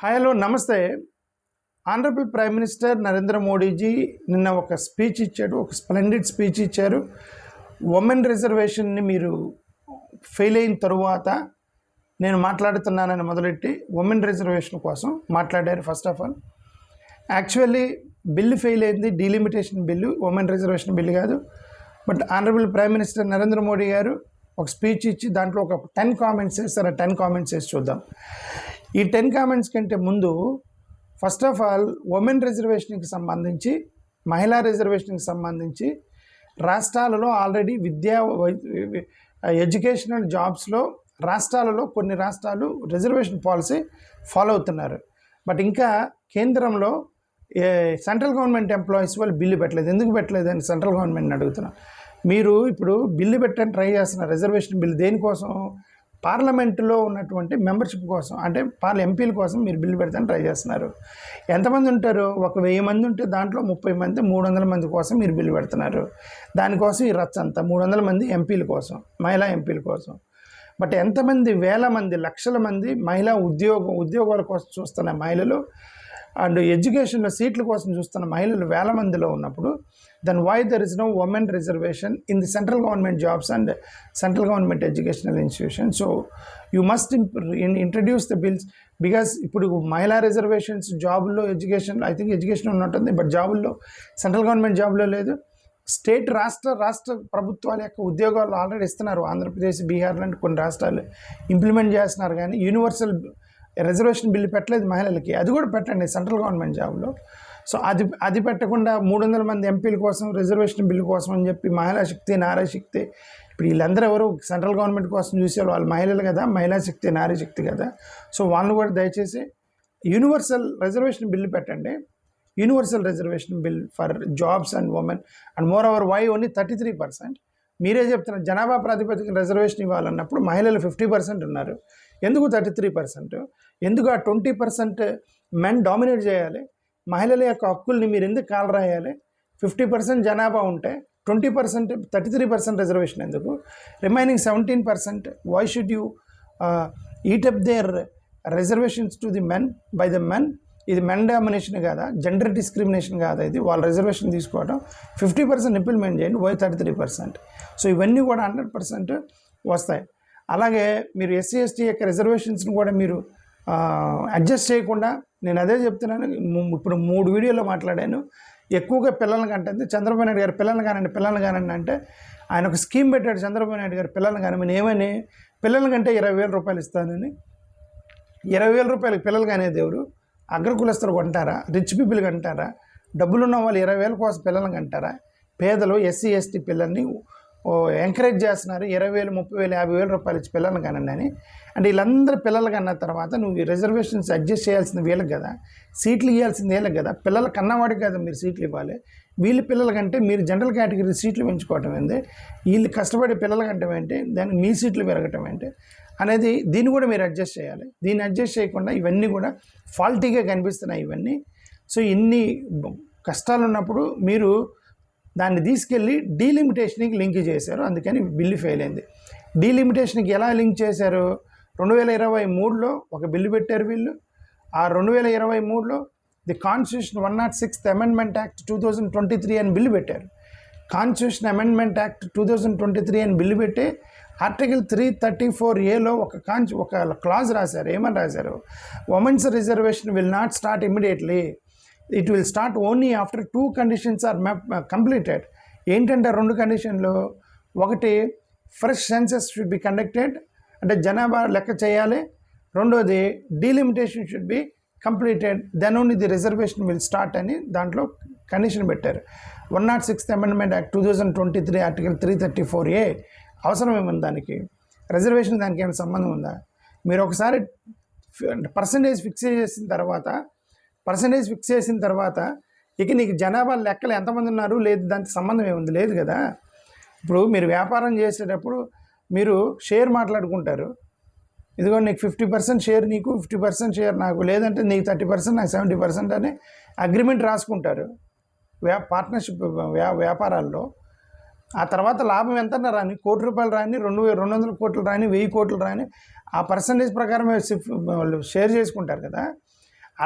Hi hello namaste. Honourable prime minister Narendra Modiji నిన్న ఒక speech ఇచ్చాడు, ఒక స్ప్లెండిడ్ స్పీచ్ ఇచ్చారు. ఉమెన్ రిజర్వేషన్ని మీరు ఫెయిల్ అయిన తరువాత నేను మాట్లాడుతున్నానని మొదలెట్టి ఉమెన్ రిజర్వేషన్ కోసం మాట్లాడారు. First of all actually bill fail అయింది, delimitation bill, women reservation bill కాదు. But honourable prime minister Narendra Modi garu ఒక స్పీచ్ ఇచ్చి దాంట్లో ఒక 10 కామెంట్స్ చేస్తారు. 10 కామెంట్స్ చేసి చూద్దాం. ఈ 10 కామెంట్స్ కంటే ముందు ఫస్ట్ ఆఫ్ ఆల్ ఉమెన్ రిజర్వేషన్కి సంబంధించి, మహిళా రిజర్వేషన్కి సంబంధించి రాష్ట్రాలలో ఆల్రెడీ ఎడ్యుకేషనల్ జాబ్స్లో రాష్ట్రాలలో కొన్ని రాష్ట్రాలు రిజర్వేషన్ పాలసీ ఫాలో అవుతున్నారు. బట్ ఇంకా కేంద్రంలో సెంట్రల్ గవర్నమెంట్ ఎంప్లాయీస్ వాళ్ళు బిల్లు పెట్టలేదు. ఎందుకు పెట్టలేదు అని సెంట్రల్ గవర్నమెంట్ని అడుగుతున్నాం. మీరు ఇప్పుడు బిల్లు పెట్టని ట్రై చేస్తున్నారు. రిజర్వేషన్ బిల్లు దేనికోసం? పార్లమెంటులో ఉన్నటువంటి మెంబర్షిప్ కోసం, అంటే ఎంపీల కోసం మీరు బిల్లు పెడతాను ట్రై చేస్తున్నారు. ఎంతమంది ఉంటారు? 1000 మంది ఉంటే దాంట్లో 30 మంది 300 మంది కోసం మీరు బిల్లు పెడుతున్నారు. దానికోసం ఈ రచ్చ అంతా 300 మంది ఎంపీల కోసం, మహిళా ఎంపీల కోసం. బట్ ఎంతమంది వేల మంది, లక్షల మంది మహిళా ఉద్యోగాల కోసం చూస్తున్న మహిళలు అండ్ ఎడ్యుకేషన్లో సీట్ల కోసం చూస్తున్న మహిళలు వేల మందిలో ఉన్నప్పుడు then why there is no women reservation in the central government jobs and central government educational institution? So you must introduce the bills. Because ఇప్పుడు మహిళా రిజర్వేషన్స్ జాబుల్లో, ఎడ్యుకేషన్, ఐ థింక్ ఎడ్యుకేషన్ ఉన్నట్టుంది, బట్ జాబుల్లో సెంట్రల్ గవర్నమెంట్ జాబులో లేదు. State రాష్ట్ర ప్రభుత్వాల యొక్క ఉద్యోగాలు ఆల్రెడీ ఇస్తున్నారు. ఆంధ్రప్రదేశ్, బీహార్ లాంటి కొన్ని రాష్ట్రాలు ఇంప్లిమెంట్ చేస్తున్నారు. కానీ యూనివర్సల్ రిజర్వేషన్ బిల్లు పెట్టలేదు మహిళలకి. అది కూడా పెట్టండి సెంట్రల్ గవర్నమెంట్ జాబ్లో. సో అది పెట్టకుండా 300 మంది ఎంపీల కోసం రిజర్వేషన్ బిల్లు కోసం అని చెప్పి మహిళా శక్తి, నారీ శక్తి, ఇప్పుడు వీళ్ళందరూ ఎవరు సెంట్రల్ గవర్నమెంట్ కోసం చూసేవాళ్ళు? వాళ్ళు మహిళలు కదా, మహిళా శక్తి, నారీ శక్తి కదా. సో వాళ్ళని కూడా దయచేసి యూనివర్సల్ రిజర్వేషన్ బిల్లు పెట్టండి. Universal reservation bill for jobs and women. And moreover why only 33%? మీరే చెప్తున్నారు జనాభా ప్రాతిపదికన రిజర్వేషన్ ఇవ్వాలన్నప్పుడు మహిళలు 50% ఉన్నారు. ఎందుకు 33%? ఎందుకు ఆ 20% మెన్ డామినేట్ చేయాలి? మహిళల యొక్క హక్కుల్ని మీరు ఎందుకు కాలరాయాలి? 50% జనాభా ఉంటే 20%, 33% రిజర్వేషన్ ఎందుకు? Remaining 17% why should you eat up their reservations to the men by the men? ఇది మెన్ డామినేషన్ కాదా? జెండర్ డిస్క్రిమినేషన్ కాదా? ఇది వాళ్ళ రిజర్వేషన్ తీసుకోవడం. 50% ఇంప్లిమెంట్ చేయండి, వై 33%? సో ఇవన్నీ కూడా 100% వస్తాయి. అలాగే మీరు ఎస్సీ ఎస్టీ యొక్క రిజర్వేషన్స్ని కూడా మీరు అడ్జస్ట్ చేయకుండా, నేను అదే చెప్తున్నాను. ఇప్పుడు 3 వీడియోలో మాట్లాడాను. ఎక్కువగా పిల్లల్ని కంటే చంద్రబాబు నాయుడు గారు పిల్లల్ని కానండి అంటే ఆయన ఒక స్కీమ్ పెట్టాడు. చంద్రబాబు నాయుడు గారు పిల్లల్ని కానమని ఏమని? పిల్లల కంటే 20,000 రూపాయలు ఇస్తానని. 20,000 రూపాయలకి పిల్లలు కానేది ఎవరు? అగ్రకులస్తులు కొంటారా? రిచ్ పీపుల్ కంటారా? డబ్బులున్న వాళ్ళు 20,000 కోసం పిల్లల్ని కంటారా? పేదలు, ఎస్సీ ఎస్టీ పిల్లల్ని ఎంకరేజ్ చేస్తున్నారు. 20,000, 30,000, 50,000 రూపాయలు ఇచ్చి పిల్లల్ని కనండి అని. అంటే వీళ్ళందరూ పిల్లలు కన్న తర్వాత నువ్వు ఈ రిజర్వేషన్స్ అడ్జస్ట్ చేయాల్సింది వీళ్ళకి కదా, సీట్లు ఇవ్వాల్సింది వీళ్ళకి కదా. పిల్లలు కన్నవాడికి కదా మీరు సీట్లు ఇవ్వాలి. వీళ్ళ పిల్లల కంటే మీరు జనరల్ కేటగిరీ సీట్లు పెంచుకోవటం ఏంటి? వీళ్ళు కష్టపడే పిల్లల కంటే ఏంటి? దానికి మీ సీట్లు పెరగటం ఏంటి అనేది దీన్ని కూడా మీరు అడ్జస్ట్ చేయాలి. దీన్ని అడ్జస్ట్ చేయకుండా ఇవన్నీ కూడా ఫాల్టీగా కనిపిస్తున్నాయి ఇవన్నీ. సో ఇన్ని కష్టాలు ఉన్నప్పుడు మీరు దాన్ని తీసుకెళ్ళి డీలిమిటేషన్కి లింక్ చేశారు. అందుకని బిల్లు ఫెయిల్ అయింది. డీలిమిటేషన్కి ఎలా లింక్ చేశారు? 2023లో ఒక బిల్లు పెట్టారు వీళ్ళు. ఆ 2023లో the constitution 106th amendment act 2023 అని బిల్లు పెట్టారు. కాన్స్టిట్యూషన్ అమెండ్మెంట్ యాక్ట్ 2023 అని బిల్లు పెట్టి ఆర్టికల్ 334A ఒక క్లాజ్ రాశారు. ఏమని రాశారు? Women's reservation will not start immediately, it will start only after 2 conditions are completed. ఏంటంటే 2 కండిషన్లు. ఒకటి, fresh census should be conducted, అంటే జనాభా లెక్క చేయాలి. రెండోది, delimitation should be completed, then only the reservation will start అని దాంట్లో కండిషన్ పెట్టారు. 106th amendment act 2023 article 334A అవసరం ఏముంది దానికి? రిజర్వేషన్ దానికి ఏమైనా సంబంధం ఉందా? మీరు ఒకసారి పర్సంటేజ్ ఫిక్స్ చేసిన తర్వాత ఇక నీకు జనాభా లెక్కలు ఎంతమంది ఉన్నారు లేదు, దానికి సంబంధం ఏముంది? లేదు కదా. ఇప్పుడు మీరు వ్యాపారం చేసేటప్పుడు మీరు షేర్ మాట్లాడుకుంటారు. ఇదిగో నీకు 50% షేర్ నీకు, 50% షేర్ నాకు, లేదంటే నీకు 30% నాకు 70% అని అగ్రిమెంట్ రాసుకుంటారు పార్ట్నర్షిప్ వ్యాపారాల్లో. ఆ తర్వాత లాభం ఎంత రాని, 1 కోటి రూపాయలు రాని, 200 కోట్లు రాని, 1000 కోట్లు రాని, ఆ పర్సంటేజ్ ప్రకారం షేర్ చేసుకుంటారు కదా.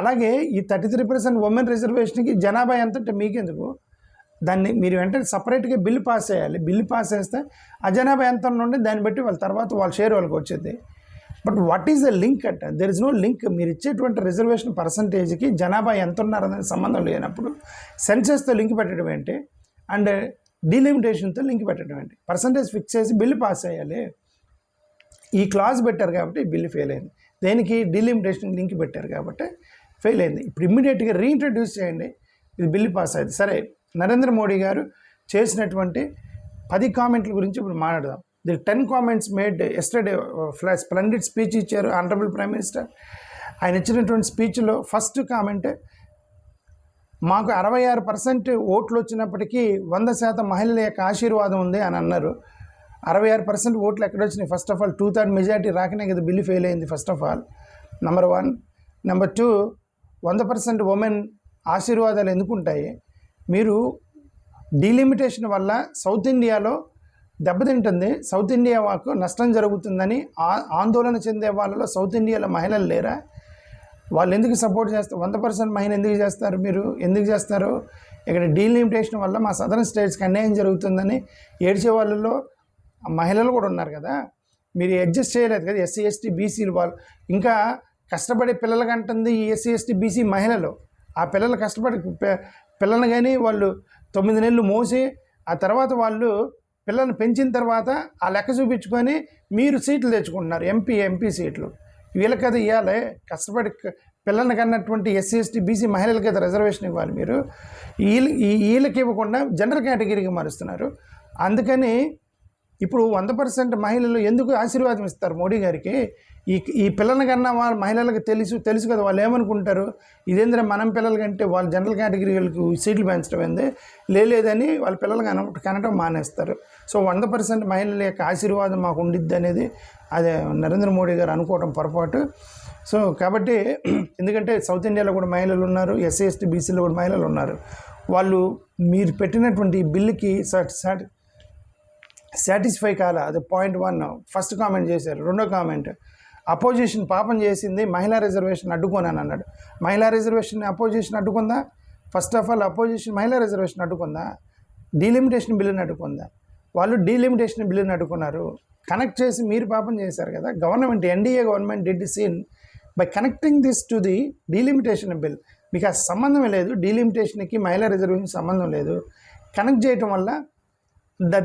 అలాగే ఈ 33% ఉమెన్ రిజర్వేషన్కి జనాభా ఎంత అంటే మీకెందుకు? దాన్ని మీరు వెంటనే సపరేట్గా బిల్లు పాస్ చేయాలి. బిల్లు పాస్ చేస్తే ఆ జనాభా ఎంత ఉండి దాన్ని బట్టి వాళ్ళ తర్వాత వాళ్ళ షేర్ వాళ్ళకి వచ్చేది. But what is the link at? There is no link. మీరు ఇచ్చేటువంటి రిజర్వేషన్ పర్సంటేజ్కి జనాభా ఎంత ఉన్నారనేది సంబంధం లేనప్పుడు సెన్సెస్తో లింక్ పెట్టడం ఏంటి అండ్ డీలిమిటేషన్తో లింక్ పెట్టడం ఏంటి? పర్సంటేజ్ ఫిక్స్ చేసి బిల్లు పాస్ చేయాలి. ఈ క్లాజ్ పెట్టారు కాబట్టి బిల్లు ఫెయిల్ అయింది. దేనికి? డీలిమిటేషన్ లింక్ పెట్టారు కాబట్టి ఫెయిల్ అయింది. ఇప్పుడు ఇమ్మీడియట్గా రీఇంట్రడ్యూస్ చేయండి, ఇది బిల్లు పాస్ అయింది. సరే, నరేంద్ర మోడీ గారు చేసినటువంటి 10 కామెంట్ల గురించి ఇప్పుడు మాట్లాడదాం. The 10 comments made yesterday splendid speech ఇచ్చారు ఆనరబుల్ ప్రైమ్ మినిస్టర్. ఆయన ఇచ్చినటువంటి స్పీచ్లో ఫస్ట్ కామెంట్, మాకు 66% ఓట్లు వచ్చినప్పటికీ 100% మహిళల యొక్క ఆశీర్వాదం ఉంది అని అన్నారు. 66% ఓట్లు ఎక్కడ వచ్చినాయి? ఫస్ట్ ఆఫ్ ఆల్ 2/3 మెజారిటీ రాకనే కదా బిల్లు ఫెయిల్ అయింది. First of all number 1. Number 2, 100% women ఆశీర్వాదాలు ఎందుకు ఉంటాయి? మీరు డీలిమిటేషన్ వల్ల సౌత్ ఇండియాలో దెబ్బతింటుంది, సౌత్ ఇండియా వాకు నష్టం జరుగుతుందని ఆందోళన చెందే వాళ్ళలో సౌత్ ఇండియాలో మహిళలు లేరా? వాళ్ళు ఎందుకు సపోర్ట్ చేస్తారు? 100% మహిళ ఎందుకు చేస్తారు? మీరు ఎందుకు చేస్తారు? ఇక్కడ డీలిమిటేషన్ వల్ల మా సదరన్ స్టేట్స్కి అన్యాయం జరుగుతుందని ఏడ్చే వాళ్ళలో మహిళలు కూడా ఉన్నారు కదా. మీరు అడ్జస్ట్ చేయలేదు కదా. ఎస్సీ ఎస్టీ బీసీలు వాళ్ళు ఇంకా కష్టపడే పిల్లలకి అంటుంది ఈ ఎస్సీ ఎస్టీ బీసీ మహిళలు. ఆ పిల్లలు కష్టపడి పిల్లల్ని కానీ వాళ్ళు 9 నెలలు మోసి ఆ తర్వాత వాళ్ళు పిల్లల్ని పెంచిన తర్వాత ఆ లెక్క చూపించుకొని మీరు సీట్లు తెచ్చుకుంటున్నారు, ఎంపీ సీట్లు. వీళ్ళకి కదా ఇవ్వాలి. కష్టపడి పిల్లల్ని కన్నటువంటి ఎస్సీ ఎస్టీ బీసీ మహిళలకి అయితే రిజర్వేషన్ ఇవ్వాలి. మీరు వీళ్ళకి ఇవ్వకుండా జనరల్ కేటగిరీకి మారుస్తున్నారు. అందుకని ఇప్పుడు 100% మహిళలు ఎందుకు ఆశీర్వాదం ఇస్తారు మోడీ గారికి? ఈ పిల్లల కన్నా వాళ్ళ మహిళలకు తెలుసు కదా. వాళ్ళు ఏమనుకుంటారు, ఇదేంద్ర మనం పిల్లల కంటే వాళ్ళు జనరల్ కేటగిరీ వాళ్ళకి సీట్లు పెంచడం ఏంది, లేదని వాళ్ళ పిల్లలు కనటం మానేస్తారు. సో 100% మహిళల యొక్క ఆశీర్వాదం మాకు ఉండిద్ది అనేది అదే నరేంద్ర మోడీ గారు అనుకోవడం పొరపాటు. సో కాబట్టి ఎందుకంటే సౌత్ ఇండియాలో కూడా మహిళలు ఉన్నారు, ఎస్సీ ఎస్టీ బీసీలో కూడా మహిళలు ఉన్నారు. వాళ్ళు మీరు పెట్టినటువంటి బిల్లుకి సాటిస్ఫై కాల. అది పాయింట్ 1 ఫస్ట్ కామెంట్ చేశారు. రెండో కామెంట్, అపోజిషన్ పాపం చేసింది మహిళా రిజర్వేషన్ అడ్డుకోనని అన్నాడు. మహిళా రిజర్వేషన్ అపోజిషన్ అడ్డుకుందా? ఫస్ట్ ఆఫ్ ఆల్ అపోజిషన్ మహిళా రిజర్వేషన్ అడ్డుకుందా? డీలిమిటేషన్ బిల్లుని అడ్డుకుందా? వాళ్ళు డీలిమిటేషన్ బిల్లుని అడ్డుకున్నారు. కనెక్ట్ చేసి మీరు పాపం చేశారు కదా. Government NDA government did sin by connecting this to the delimitation bill. మీకు ఆ సంబంధమే లేదు, డీలిమిటేషన్కి మహిళా రిజర్వేషన్ సంబంధం లేదు. కనెక్ట్ చేయటం వల్ల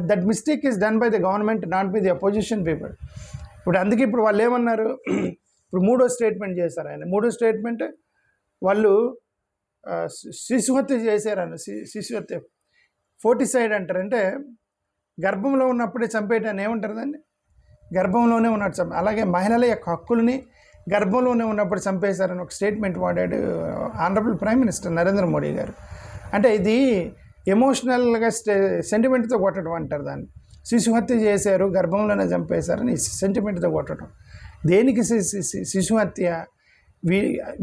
that mistake is done by the government, not by the opposition people. ఇప్పుడు అందుకే ఇప్పుడు వాళ్ళు ఏమన్నారు, ఇప్పుడు 3వ స్టేట్మెంట్ చేశారు ఆయన. 3వ స్టేట్మెంట్ వాళ్ళు శిశుహత్య చేశారని. శిశుహత్య ఫోర్టిసైడ్ అంటారు. అంటే గర్భంలో ఉన్నప్పుడే చంపేయటాన్ని ఏమంటారు దాన్ని? గర్భంలోనే ఉన్నట్టు అలాగే మహిళల యొక్క హక్కుల్ని గర్భంలోనే ఉన్నప్పుడు చంపేశారని ఒక స్టేట్మెంట్ వాడాడు honourable prime minister Narendra Modi గారు. అంటే ఇది ఎమోషనల్గా సెంటిమెంట్తో కొట్టడం అంటారు దాన్ని. శిశుహత్య చేశారు, గర్భంలోనే చంపేశారని సెంటిమెంట్తో కొట్టడం. దేనికి శిశుహత్య?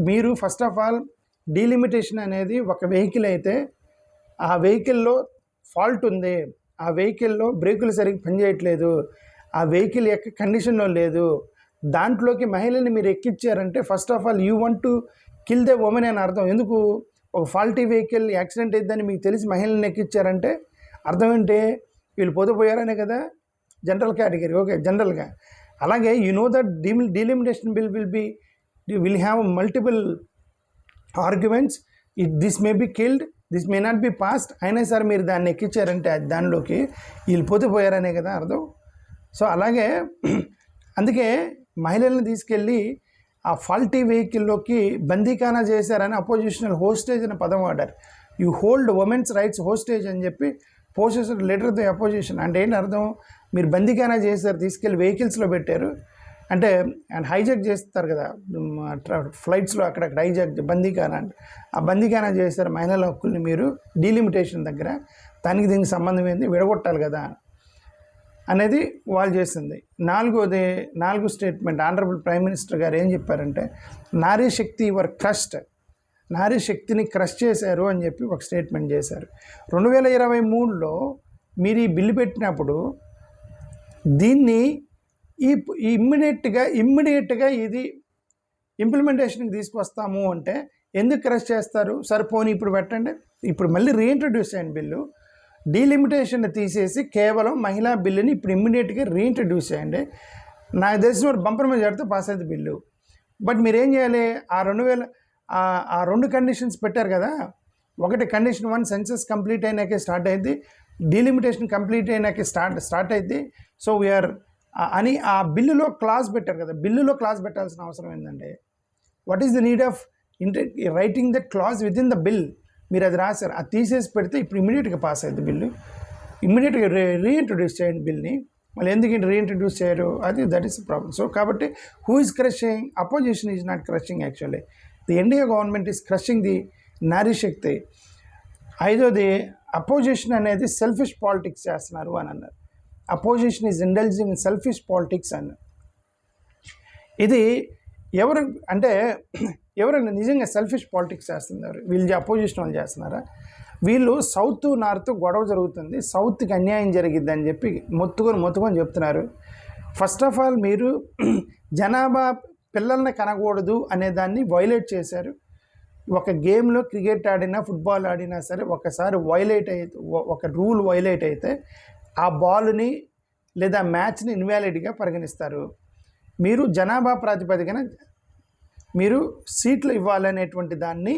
మీరు ఫస్ట్ ఆఫ్ ఆల్ డీలిమిటేషన్ అనేది ఒక వెహికల్ అయితే ఆ వెహికల్లో ఫాల్ట్ ఉంది, ఆ వెహికల్లో బ్రేకులు సరిగ్గా పనిచేయట్లేదు, ఆ వెహికల్ యొక్క కండిషన్లో లేదు, దాంట్లోకి మహిళని మీరు ఎక్కించారంటే first of all you want to kill the women అని అర్థం. ఎందుకు? ఒక ఫాల్టీ వెహికల్ యాక్సిడెంట్ అయిద్దని మీకు తెలిసి మహిళల్ని ఎక్కించారంటే అర్థం ఏంటి? వీళ్ళు పోయారనే కదా జనరల్ కేటగిరీ. ఓకే, జనరల్గా. అలాగే you know that delimitation bill will have multiple arguments. This may be killed, this may not be passed. అయినా సరే మీరు దాన్ని ఎక్కించారంటే దానిలోకి వీళ్ళు పోయారనే కదా అర్థం. సో అలాగే అందుకే మహిళల్ని తీసుకెళ్ళి ఆ ఫాల్టీ వెహికల్లోకి బందీఖానా చేశారని అపోజిషనల్ హోస్టేజ్ అనే పదం వాడారు. You hold women's rights hostage అని చెప్పి పోస్టెడ్ లెటర్ ది అపోజిషన్. అంటే ఏంటి అర్థం? మీరు బందీఖానా చేశారు, తీసుకెళ్ళి వెహికల్స్లో పెట్టారు. అంటే అండ్ హైజాక్ చేస్తారు కదా ఫ్లైట్స్లో, అక్కడక్కడ హైజాక్ బందీఖానా అంటే ఆ బందీఖానా చేశారు మహిళల హక్కుల్ని మీరు డీలిమిటేషన్ దగ్గర. దానికి దీనికి సంబంధం ఏంది? విడగొట్టాలి కదా అనేది వాళ్ళు చేసింది. 4వ స్టేట్మెంట్ ఆనరబుల్ ప్రైమ్ మినిస్టర్ గారు ఏం చెప్పారంటే, నారీ శక్తి యువర్ క్రష్డ్, నారీ శక్తిని క్రష్ చేశారు అని చెప్పి ఒక స్టేట్మెంట్ చేశారు. 2023లో మీరు ఈ బిల్లు పెట్టినప్పుడు దీన్ని ఇమ్మీడియట్గా ఇంప్లిమెంటేషన్కి తీసుకొస్తాము అంటే ఎందుకు క్రష్ చేస్తారు? సరే పోనీ ఇప్పుడు పెట్టండి, ఇప్పుడు మళ్ళీ రీఇంట్రడ్యూస్ చేయండి బిల్లు. డీలిమిటేషన్ తీసేసి కేవలం మహిళా బిల్లుని ఇప్పుడు ఇమ్మీడియట్గా రీఇంట్రడ్యూస్ చేయండి. నాకు తెలిసిన బంపర్ మెజార్టీతో పాస్ అయింది బిల్లు. బట్ మీరేం చేయాలి? ఆ 2 కండిషన్స్ పెట్టారు కదా. ఒకటి కండిషన్ 1 సెన్సస్ కంప్లీట్ అయినాకే స్టార్ట్ అయింది, డీలిమిటేషన్ కంప్లీట్ అయినాకే స్టార్ట్ అయింది. సో వీఆర్ అని ఆ బిల్లులో క్లాజ్ పెట్టారు కదా. బిల్లులో క్లాజ్ పెట్టాల్సిన అవసరం ఏంటంటే what is the need of writing that clause with in the bill? మీరు అది రాశారు, అది తీసేసి పెడితే ఇప్పుడు ఇమీడియట్గా పాస్ అయింది బిల్లు. ఇమ్మీడియట్గా రీఇంట్రడ్యూస్ చేయండి బిల్ని. మళ్ళీ ఎందుకు రీఇంట్రడ్యూస్ చేయరు? That is problem. సో కాబట్టి who is crushing? Opposition is not crushing actually. The NDA government is crushing the నారీ శక్తి. ఐదోది అపోజిషన్ అనేది సెల్ఫిష్ పాలిటిక్స్ చేస్తున్నారు అని అన్నారు. Opposition is indulging in selfish politics అన్నారు. ఇది ఎవరు అంటే ఎవరైనా నిజంగా సెల్ఫిష్ పాలిటిక్స్ చేస్తున్నారు వీళ్ళు, అపోజిషన్ వాళ్ళు చేస్తున్నారా? వీళ్ళు సౌత్ నార్త్ గొడవ జరుగుతుంది, సౌత్కి అన్యాయం జరిగిద్దని చెప్పి మొత్తుకొని చెప్తున్నారు. ఫస్ట్ ఆఫ్ ఆల్ మీరు జనాభా పిల్లల్ని కనకూడదు అనే దాన్ని వైలేట్ చేశారు. ఒక గేమ్లో క్రికెట్ ఆడినా ఫుట్బాల్ ఆడినా సరే ఒకసారి ఒక రూల్ వైలేట్ అయితే ఆ బాల్ని లేదా మ్యాచ్ని ఇన్వాలిడ్గా పరిగణిస్తారు. మీరు జనాభా ప్రాతిపదికన మీరు సీట్లు ఇవ్వాలనేటువంటి దాన్ని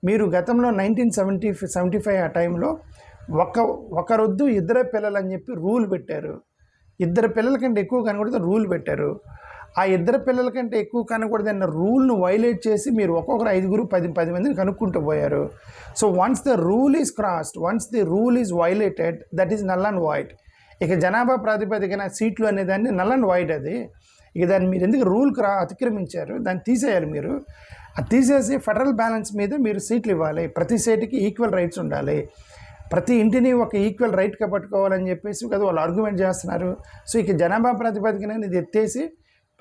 మీరు గతంలో 1975 ఆ టైంలో ఒకరొద్దు ఇద్దరే పిల్లలు అని చెప్పి రూల్ పెట్టారు. 2 పిల్లల కంటే ఎక్కువ కనకూడదు రూల్ పెట్టారు. ఆ 2 పిల్లల కంటే ఎక్కువ కనకూడదన్న రూల్ను వైలేట్ చేసి మీరు ఒక్కొక్కరు 5, 10 మందిని కనుక్కుంటూ పోయారు. So once the rule is crossed, once the rule is violated, that is null and wide. ఇక జనాభా ప్రాతిపదికన సీట్లు అనేదాన్ని నల్ అండ్ వైడ్. అది ఇక దాన్ని మీరు ఎందుకు అతిక్రమించారు, దాన్ని తీసేయాలి. మీరు అది తీసేసి ఫెడరల్ బ్యాలెన్స్ మీద మీరు సీట్లు ఇవ్వాలి. ప్రతి స్టేట్కి ఈక్వల్ రైట్స్ ఉండాలి, ప్రతి ఇంటిని ఒక ఈక్వల్ రైట్గా పట్టుకోవాలని చెప్పేసి కదా వాళ్ళు ఆర్గ్యుమెంట్ చేస్తున్నారు. సో ఇక జనాభా ప్రాతిపదికన ఇది ఎత్తేసి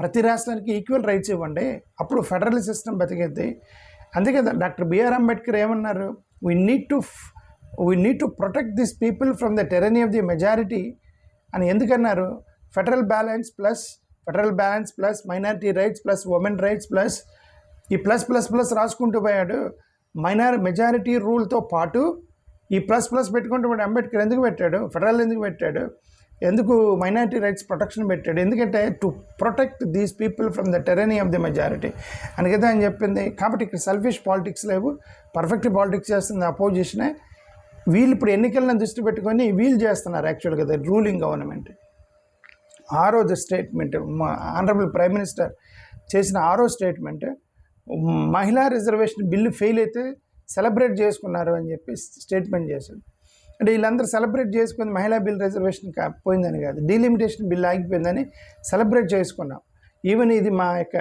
ప్రతి రాష్ట్రానికి ఈక్వల్ రైట్స్ ఇవ్వండి, అప్పుడు ఫెడరల్ సిస్టమ్ బతికేద్ది. అందుకే డాక్టర్ బిఆర్ అంబేద్కర్ ఏమన్నారు? We need to protect this people from the tyranny of the majority అని ఎందుకన్నారు? Federal balance plus minority rights plus women rights plus ఈ ప్లస్ రాసుకుంటూ పోయాడు. మెజారిటీ రూల్తో పాటు ఈ ప్లస్ పెట్టుకుంటూ పోయాడు. అంబేద్కర్ ఎందుకు పెట్టాడు? ఫెడరల్ ఎందుకు పెట్టాడు? ఎందుకు మైనారిటీ రైట్స్ ప్రొటెక్షన్ పెట్టాడు? ఎందుకంటే to protect these people from the tyranny of the majority అని కదా అని చెప్పింది. కాబట్టి ఇక్కడ సెల్ఫిష్ పాలిటిక్స్ లేవు, పర్ఫెక్ట్ పాలిటిక్స్ చేస్తుంది అపోజిషనే. వీళ్ళు ఇప్పుడు ఎన్నికలను దృష్టి పెట్టుకొని వీళ్ళు చేస్తున్నారు యాక్చువల్గా ద రూలింగ్ గవర్నమెంట్. 6వ స్టేట్మెంట్ ఆనరబుల్ ప్రైమ్ మినిస్టర్ చేసిన 6వ స్టేట్మెంట్, మహిళా రిజర్వేషన్ బిల్లు ఫెయిల్ అయితే సెలబ్రేట్ చేసుకున్నారు అని చెప్పి స్టేట్మెంట్ చేశాడు. అంటే వీళ్ళందరూ సెలబ్రేట్ చేసుకుని మహిళా బిల్ రిజర్వేషన్ పోయిందని కాదు, డీలిమిటేషన్ బిల్ ఆగిపోయిందని సెలబ్రేట్ చేసుకున్నాం. ఈవెన్ ఇది మా యొక్క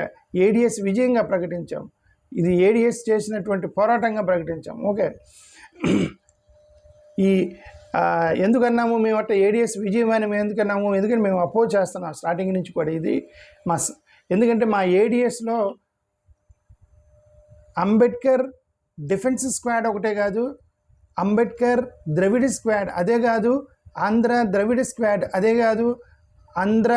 ఏడిఎస్ విజయంగా ప్రకటించాం, ఇది ఏడిఎస్ చేసినటువంటి పోరాటంగా ప్రకటించాం. ఓకే, ఈ ఎందుకన్నాము మేము అట్లా ఏడిఎస్ విజయం అని మేము ఎందుకన్నాము? ఎందుకంటే మేము అపోజ్ చేస్తున్నాం స్టార్టింగ్ నుంచి కూడా. ఇది ఎందుకంటే మా ఏడిఎస్లో అంబేద్కర్ డిఫెన్స్ స్క్వాడ్ ఒకటే కాదు, అంబేద్కర్ ద్రవిడ స్క్వాడ్ అదే కాదు, ఆంధ్ర ద్రవిడ స్క్వాడ్ అదే కాదు, ఆంధ్ర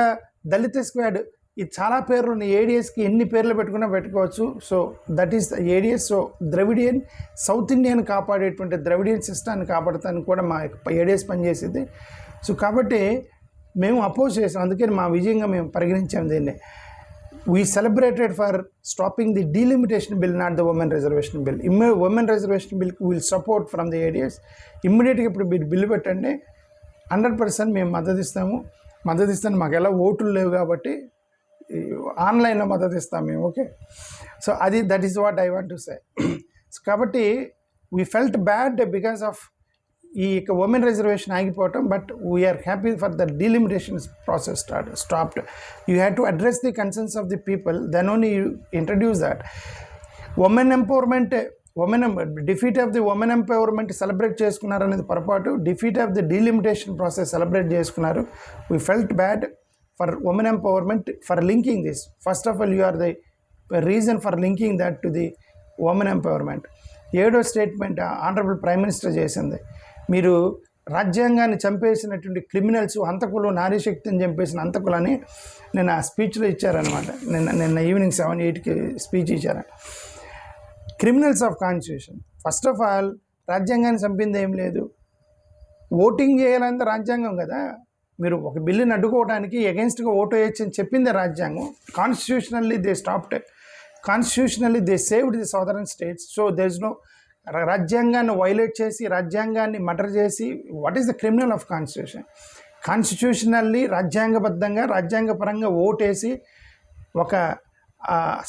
దళిత స్క్వాడ్, ఇది చాలా పేర్లు ఉన్నాయి. ఏడిఎస్కి ఎన్ని పేర్లు పెట్టుకున్నా పెట్టుకోవచ్చు. So that is the A D S. So Dravidian South Indian కాపాడేటువంటి ద్రవిడియన్ సిస్టాన్ని కాపాడటానికి కూడా మా ఏడిఎస్ పనిచేసింది. సో కాబట్టి మేము అపోజ్ చేసాం, అందుకని మా విజయంగా మేము పరిగణించాము దీన్ని. We celebrated for stopping the delimitation bill, not the women reservation bill. Women reservation bill will support from the ADS. ఇమ్మీడియట్గా ఇప్పుడు బిల్లు పెట్టండి, 100% మేము మద్దతు ఇస్తాను. మాకు ఎలా ఓట్లు లేవు కాబట్టి ఆన్లైన్లో మద్దతు ఇస్తాం మేము. Okay, so that is what I want to say. So కాబట్టి we felt bad because of ఈ ఉమెన్ రిజర్వేషన్ ఆగిపోవటం. But we are happy for the delimitation process stopped. You have to address the concerns of the people, then only you introduce that. Women empowerment, defeat of the women empowerment celebrate చేసుకున్నారు అనేది పొరపాటు. Defeat of the delimitation process celebrate చేసుకున్నారు. We felt bad for women empowerment for linking this. First of all you are the reason for linking that to the women empowerment. 7వ statement honourable prime minister చేసింది. మీరు రాజ్యాంగాన్ని చంపేసినటువంటి criminals, హంతకులు, నారీ శక్తిని చంపేసిన హంతకులని నేను ఆ స్పీచ్లో ఇచ్చారనమాట. నిన్న ఈవినింగ్ 7-8కి స్పీచ్ ఇచ్చారు. Criminals of constitution. First of all రాజ్యాంగాన్ని చంపింది ఏం లేదు. ఓటింగ్ చేయాలంటే రాజ్యాంగం కదా. మీరు ఒక బిల్లుని అడ్డుకోవడానికి ఎగెన్స్ట్గా ఓటు వేయచ్చు అని చెప్పిందే రాజ్యాంగం. Constitutionally they stopped, constitutionally they saved the southern states. So there is no రాజ్యాంగాన్ని వైలేట్ చేసి, రాజ్యాంగాన్ని మర్డర్ చేసి, what is the criminal of constitution? Constitutionally రాజ్యాంగబద్ధంగా రాజ్యాంగపరంగా ఓటేసి ఒక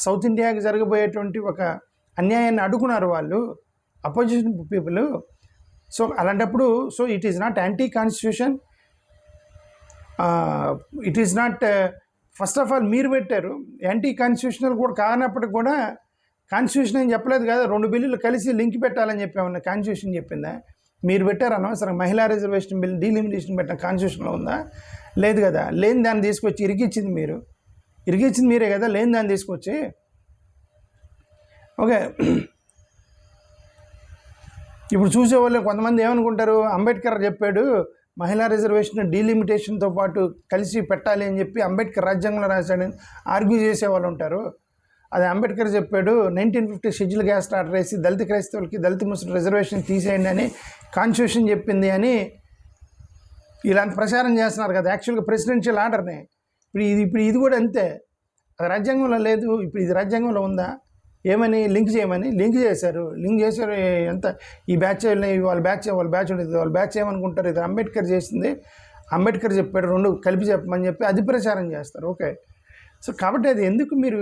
సౌత్ ఇండియాకి జరగబోయేటువంటి ఒక అన్యాయాన్ని అడ్డుకున్నారు వాళ్ళు, అపోజిషన్ పీపుల్. సో అలాంటప్పుడు so it is not anti constitution, it is not. First of all మీరు పెట్టారు, యాంటీ కాన్స్టిట్యూషనల్ కూడా కానప్పటికి కూడా కాన్స్టిట్యూషన్ ఏం చెప్పలేదు కదా. 2 బిల్లులు కలిసి లింక్ పెట్టాలని చెప్పామన్నా కాన్స్టిట్యూషన్ చెప్పిందా? మీరు పెట్టారు అనవసరం. మహిళా రిజర్వేషన్ బిల్ డీలిమిటేషన్ పెట్టిన కాన్స్టిట్యూషన్లో ఉందా? లేదు కదా. లేని దాన్ని తీసుకొచ్చి ఇరికిచ్చింది మీరే కదా. లేని దాన్ని తీసుకొచ్చి ఓకే. ఇప్పుడు చూసేవాళ్ళు కొంతమంది ఏమనుకుంటారు, అంబేద్కర్ చెప్పాడు మహిళా రిజర్వేషన్ డీలిమిటేషన్తో పాటు కలిసి పెట్టాలి అని చెప్పి అంబేద్కర్ రాజ్యాంగంలో రాశాడని ఆర్గ్యూ చేసేవాళ్ళు ఉంటారు. అది అంబేద్కర్ చెప్పాడు 1950 షెడ్యూల్ క్యాస్ట్ ఆర్డర్ వేసి దళిత క్రైస్తవులకి, దళిత ముస్లిం రిజర్వేషన్ తీసేయండి అని కాన్స్టిట్యూషన్ చెప్పింది అని ఇలాంటి ప్రచారం చేస్తున్నారు కదా. యాక్చువల్గా ప్రెసిడెన్షియల్ ఆర్డర్ని ఇప్పుడు ఇది కూడా అంతే. అది రాజ్యాంగంలో లేదు. ఇప్పుడు ఇది రాజ్యాంగంలో ఉందా? ఏమని లింక్ చేశారు. ఎంత ఈ బ్యాచ్ వాళ్ళ బ్యాచ్ ఉండేది, వాళ్ళ బ్యాచ్ ఏమనుకుంటారు, ఇది అంబేద్కర్ చేసింది, అంబేద్కర్ చెప్పాడు 2 కలిపి చెప్పమని చెప్పి అది ప్రచారం చేస్తారు. ఓకే. సో కాబట్టి అది ఎందుకు మీరు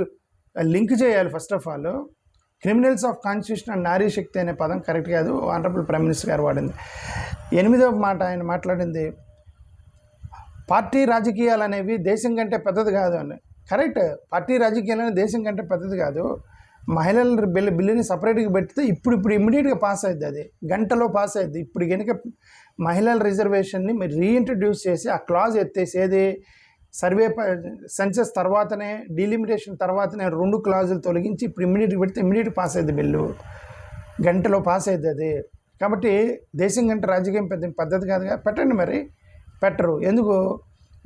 లింక్ చేయాలి? First of all criminals of constitution and నారీ శక్తి అనే పదం కరెక్ట్ కాదు. ఆనరబుల్ ప్రైమ్ మినిస్టర్ గారు వాడింది. 8వ మాట ఆయన మాట్లాడింది, పార్టీ రాజకీయాలు అనేవి దేశం కంటే పెద్దది కాదు అని. కరెక్ట్, పార్టీ రాజకీయాలు అనేవి దేశం కంటే పెద్దది కాదు. మహిళల బిల్లుని సపరేట్గా పెడితే ఇప్పుడు ఇమ్మీడియట్గా పాస్ అవుతుంది, అది గంటలో పాస్ అవుతుంది. ఇప్పుడు కనుక మహిళల రిజర్వేషన్ని మీరు రీఇంట్రడ్యూస్ చేసి ఆ క్లాజ్ ఎత్తేసేది సెన్సస్ తర్వాతనే, డీలిమిటేషన్ తర్వాతనే 2 క్లాజులు తొలగించి ఇప్పుడు ఇమ్మీడియట్గా పెడితే ఇమ్మీడియట్ పాస్ అవుతుంది బిల్లు, గంటలో పాస్ అవుతుంది అది. కాబట్టి దేశం కంటే రాజకీయం పద్ధతి కాదుగా. పెట్టండి, మరి పెట్టరు. ఎందుకు?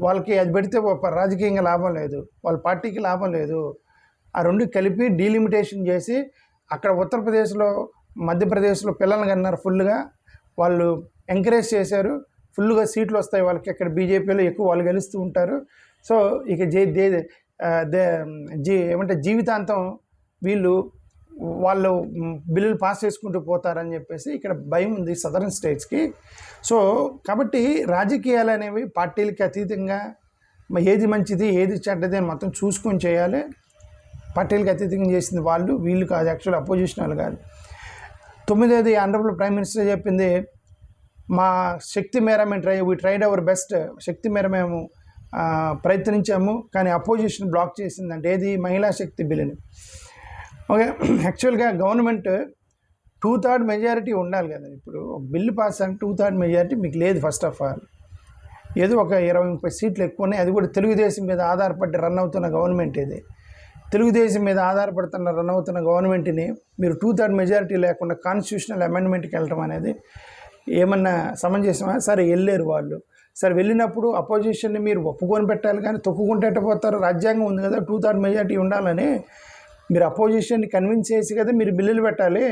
వాళ్ళకి అది పెడితే రాజకీయంగా లాభం లేదు, వాళ్ళ పార్టీకి లాభం లేదు. ఆ 2 కలిపి డీలిమిటేషన్ చేసి అక్కడ ఉత్తరప్రదేశ్లో, మధ్యప్రదేశ్లో పిల్లల్ని కన్నారు ఫుల్గా, వాళ్ళు ఎంకరేజ్ చేశారు, ఫుల్గా సీట్లు వస్తాయి వాళ్ళకి. అక్కడ బీజేపీలో ఎక్కువ వాళ్ళు గెలుస్తూ ఉంటారు. సో ఇక ఏమంటే జీవితాంతం వాళ్ళు బిల్లులు పాస్ చేసుకుంటూ పోతారని చెప్పేసి ఇక్కడ భయం ఉంది సదరన్ స్టేట్స్కి. సో కాబట్టి రాజకీయాలు అనేవి పార్టీలకి అతీతంగా ఏది మంచిది ఏది చెడ్డది అని మొత్తం చూసుకొని చేయాలి. పార్టీలకు అతీతంగా చేసింది వీళ్ళు కాదు, యాక్చువల్ అపోజిషన్ వాళ్ళు కాదు. 9వది ఆనరబుల్ ప్రైమ్ మినిస్టర్ చెప్పింది, మా శక్తి మేర మేము ట్రైడ్ అవర్ బెస్ట్, శక్తి మేర మేము ప్రయత్నించాము, కానీ అపోజిషన్ బ్లాక్ చేసిందంటే ఏది? మహిళా శక్తి బిల్లుని. ఓకే. యాక్చువల్గా గవర్నమెంట్ 2/3 మెజారిటీ ఉండాలి కదా. ఇప్పుడు బిల్లు పాస్ అంటే 2/3 మెజారిటీ మీకు లేదు. ఫస్ట్ ఆఫ్ ఆల్ ఏదో ఒక 20-30 సీట్లు ఎక్కువ ఉన్నాయి, అది కూడా తెలుగుదేశం మీద ఆధారపడి రన్ అవుతున్న గవర్నమెంట్ ఇది. తెలుగుదేశం మీద ఆధారపడుతున్న రన్ అవుతున్న గవర్నమెంట్ని మీరు 2/3 మెజారిటీ లేకుండా కాన్స్టిట్యూషనల్ అమెండ్మెంట్కి వెళ్ళటం అనేది ఏమన్నా సమంజసమా? సరే వెళ్ళారు వాళ్ళు, సరే వెళ్ళినప్పుడు అపోజిషన్ని మీరు ఒప్పుకొని పెట్టాలి, కానీ తొక్కుకుంటే పోతారు. రాజ్యాంగం ఉంది కదా 2/3 మెజారిటీ ఉండాలని. మీరు అపోజిషన్ని కన్విన్స్ చేసి కదా మీరు బిల్లులు పెట్టాలి.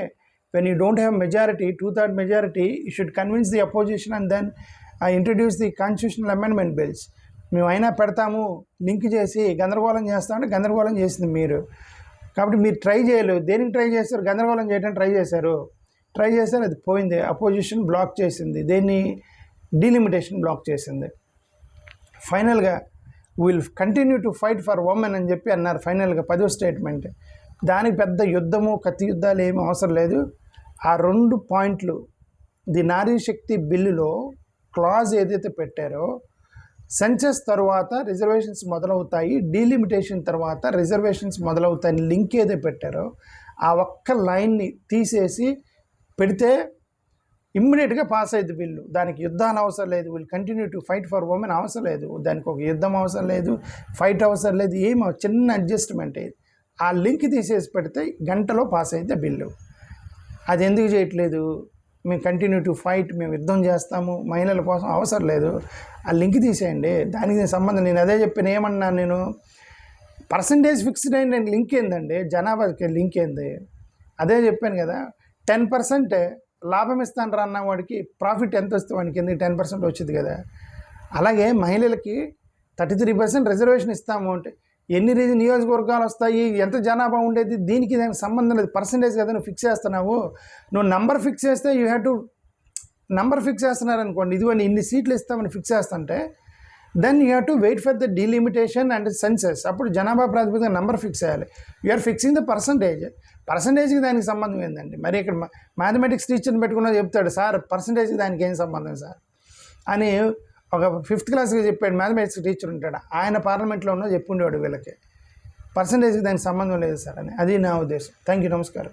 When you don't have majority, 2/3 majority, you should convince the opposition and then introduce the constitutional amendment bills. మేము అయినా పెడతాము, లింక్ చేసి గందరగోళం చేస్తామంటే గందరగోళం చేసింది మీరు. కాబట్టి మీరు ట్రై చేయలేదు. దేనికి ట్రై చేశారు? గందరగోళం చేయడానికి ట్రై చేశారు, అది పోయింది. అపోజిషన్ బ్లాక్ చేసింది, దేన్ని? డీలిమిటేషన్ బ్లాక్ చేసింది. ఫైనల్గా will continue to fight for women అని చెప్పి అన్నారు. ఫైనల్గా 10వ స్టేట్మెంట్. దానికి పెద్ద యుద్ధము, కత్తి యుద్ధాలు ఏమీ అవసరం లేదు. ఆ 2 పాయింట్లు ది నారీ శక్తి బిల్లులో క్లాజ్ ఏదైతే పెట్టారో, సెన్సస్ తర్వాత రిజర్వేషన్స్ మొదలవుతాయి, డీలిమిటేషన్ తర్వాత రిజర్వేషన్స్ మొదలవుతాయని లింక్ ఏదైతే పెట్టారో ఆ ఒక్క లైన్ని తీసేసి పెడితే ఇమ్మీడియట్గా పాస్ అయ్యింది బిల్లు. దానికి యుద్ధాన్ని అవసరం లేదు. Will continue to fight for women అవసరం లేదు, దానికి ఒక యుద్ధం అవసరం లేదు, ఫైట్ అవసరం లేదు, ఏమో చిన్న అడ్జస్ట్మెంట్ ఇది. ఆ లింక్ తీసేసి పెడితే గంటలో పాస్ అయితే బిల్లు. అది ఎందుకు చేయట్లేదు? మేము కంటిన్యూ టు ఫైట్, మేము యుద్ధం చేస్తాము, మహిళల కోసం అవసరం లేదు. ఆ లింక్ తీసేయండి, దానికి సంబంధం. నేను అదే చెప్పాను, ఏమన్నా నేను పర్సంటేజ్ ఫిక్స్డ్ అయిన లింక్ ఏందండి, జనాభాకి లింక్ ఏంది? అదే చెప్పాను కదా, 10% లాభం ఇస్తాను రా అన్న వాడికి ప్రాఫిట్ ఎంత వస్తే వాడికి ఎందుకు 10% వచ్చింది కదా. అలాగే మహిళలకి 33% రిజర్వేషన్ ఇస్తాము అంటే ఎన్ని నియోజకవర్గాలు వస్తాయి, ఎంత జనాభా ఉండేది, దీనికి దానికి సంబంధం లేదు. పర్సంటేజ్ కదా నువ్వు ఫిక్స్ చేస్తున్నావు. నువ్వు నంబర్ ఫిక్స్ చేస్తే you have to number fix చేస్తున్నారు అనుకోండి, ఇదిగోండి ఇన్ని సీట్లు ఇస్తామని ఫిక్స్ చేస్తుంటే then you have to wait for the delimitation and census. అప్పుడు జనాభా ప్రాతిపదికన నంబర్ ఫిక్స్ చేయాలి. యూఆర్ ఫిక్సింగ్ ద పర్సంటేజ్కి దానికి సంబంధం ఏందండి? మరి ఇక్కడ మ్యాథమెటిక్స్ టీచర్ని పెట్టుకున్నా చెప్తాడు, సార్ పర్సంటేజ్కి దానికి ఏం సంబంధం సార్ అని ఒక 5th క్లాస్కి చెప్పాడు. మ్యాథమెటిక్స్ టీచర్ ఉంటాడు, ఆయన పార్లమెంట్లో ఉన్న చెప్పుండేవాడు వీళ్ళకి, పర్సంటేజ్కి దానికి సంబంధం లేదు సార్ అని. అది నా ఉద్దేశం. థ్యాంక్ యూ, నమస్కారం.